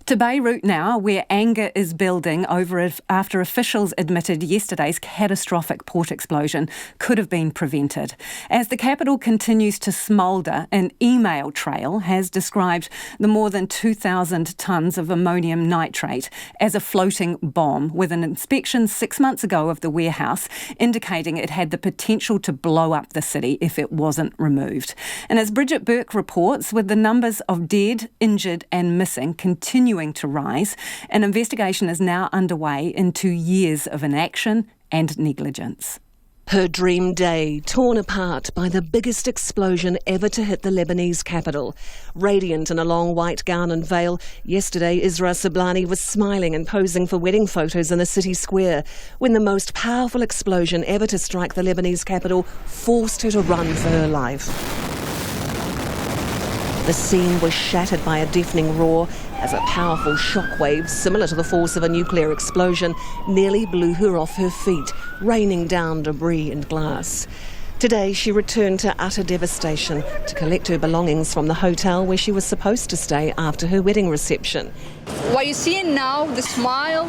To Beirut now, where anger is building after officials admitted yesterday's catastrophic port explosion could have been prevented. As the capital continues to smoulder, an email trail has described the more than 2,000 tonnes of ammonium nitrate as a floating bomb, with an inspection 6 months ago of the warehouse indicating it had the potential to blow up the city if it wasn't removed. And as Bridget Burke reports, with the numbers of dead, injured and missing continuing to rise, an investigation is now underway into years of inaction and negligence. Her dream day torn apart by the biggest explosion ever to hit the Lebanese capital. Radiant in a long white gown and veil, yesterday Isra Sablani was smiling and posing for wedding photos in a city square when the most powerful explosion ever to strike the Lebanese capital forced her to run for her life. The scene was shattered by a deafening roar as a powerful shockwave, similar to the force of a nuclear explosion, nearly blew her off her feet, raining down debris and glass. Today she returned to utter devastation to collect her belongings from the hotel where she was supposed to stay after her wedding reception. What you see now, the smile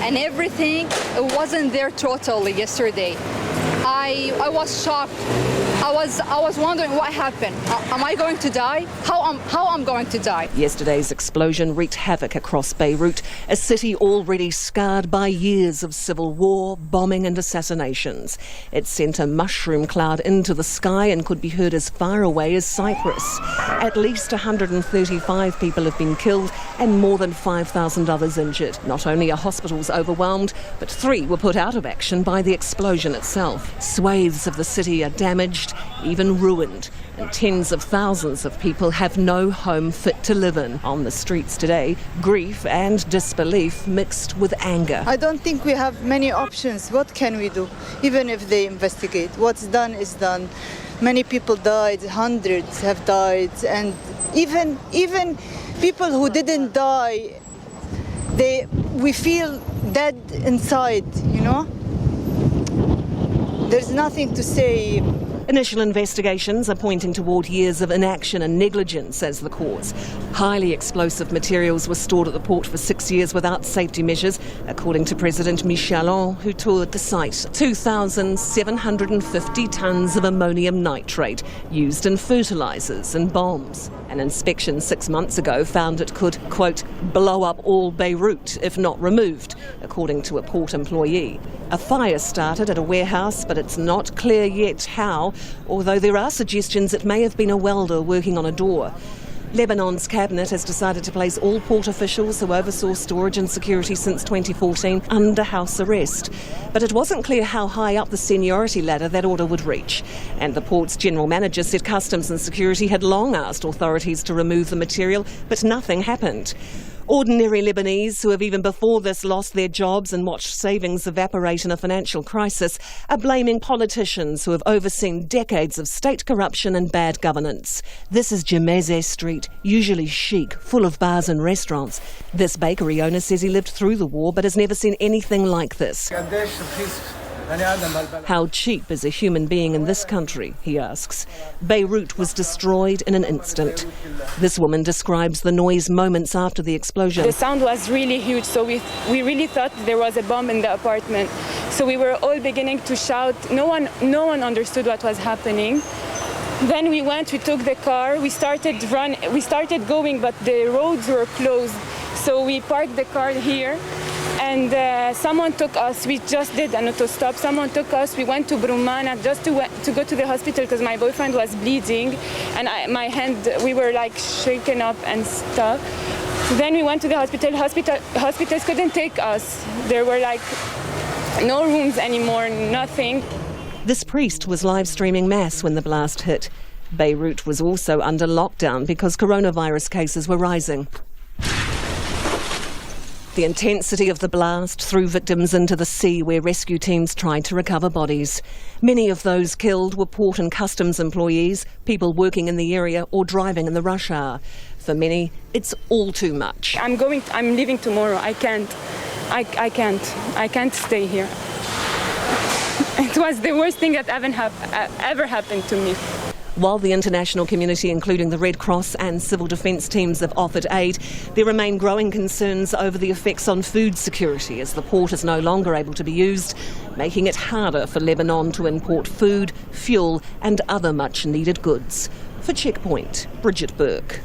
and everything, it wasn't there totally yesterday. I was shocked. I was wondering what happened. Am I going to die? How I'm going to die? Yesterday's explosion wreaked havoc across Beirut, a city already scarred by years of civil war, bombing and assassinations. It sent a mushroom cloud into the sky and could be heard as far away as Cyprus. At least 135 people have been killed and more than 5,000 others injured. Not only are hospitals overwhelmed, but 3 were put out of action by the explosion itself. Swathes of the city are damaged, even ruined, and tens of thousands of people have no home fit to live in. On the streets today, grief and disbelief mixed with anger. I don't think we have many options. What can we do? Even if they investigate, what's done is done. Many people died, hundreds have died, and even people who didn't die, we feel dead inside, you know? There's nothing to say. Initial investigations are pointing toward years of inaction and negligence as the cause. Highly explosive materials were stored at the port for 6 years without safety measures, according to President Michel, who toured the site. 2,750 tonnes of ammonium nitrate used in fertilisers and bombs. An inspection 6 months ago found it could, quote, blow up all Beirut if not removed, according to a port employee. A fire started at a warehouse, but it's not clear yet how, although there are suggestions it may have been a welder working on a door. Lebanon's cabinet has decided to place all port officials who oversaw storage and security since 2014 under house arrest. But it wasn't clear how high up the seniority ladder that order would reach. And the port's general manager said Customs and Security had long asked authorities to remove the material, but nothing happened. Ordinary Lebanese, who have even before this lost their jobs and watched savings evaporate in a financial crisis, are blaming politicians who have overseen decades of state corruption and bad governance. This is Jameze Street, usually chic, full of bars and restaurants. This bakery owner says he lived through the war but has never seen anything like this. How cheap is a human being in this country, he asks. Beirut was destroyed in an instant. This woman describes the noise moments after the explosion. The sound was really huge, so we really thought there was a bomb in the apartment. So we were all beginning to shout. No one understood what was happening. Then we took the car, we started going, but the roads were closed. So we parked the car here. And someone took us. We just did an auto stop. Someone took us. We went to Brumana just to go to the hospital because my boyfriend was bleeding, and my hand, we were like shaken up and stuff. Then we went to the hospital. Hospitals couldn't take us. There were like no rooms anymore, nothing. This priest was live streaming mass when the blast hit. Beirut was also under lockdown because coronavirus cases were rising. The intensity of the blast threw victims into the sea where rescue teams tried to recover bodies. Many of those killed were port and customs employees, people working in the area or driving in the rush hour. For many, it's all too much. I'm leaving tomorrow. I can't stay here. It was the worst thing that ever happened to me. While the international community, including the Red Cross and civil defence teams, have offered aid, there remain growing concerns over the effects on food security as the port is no longer able to be used, making it harder for Lebanon to import food, fuel and other much needed goods. For Checkpoint, Bridget Burke.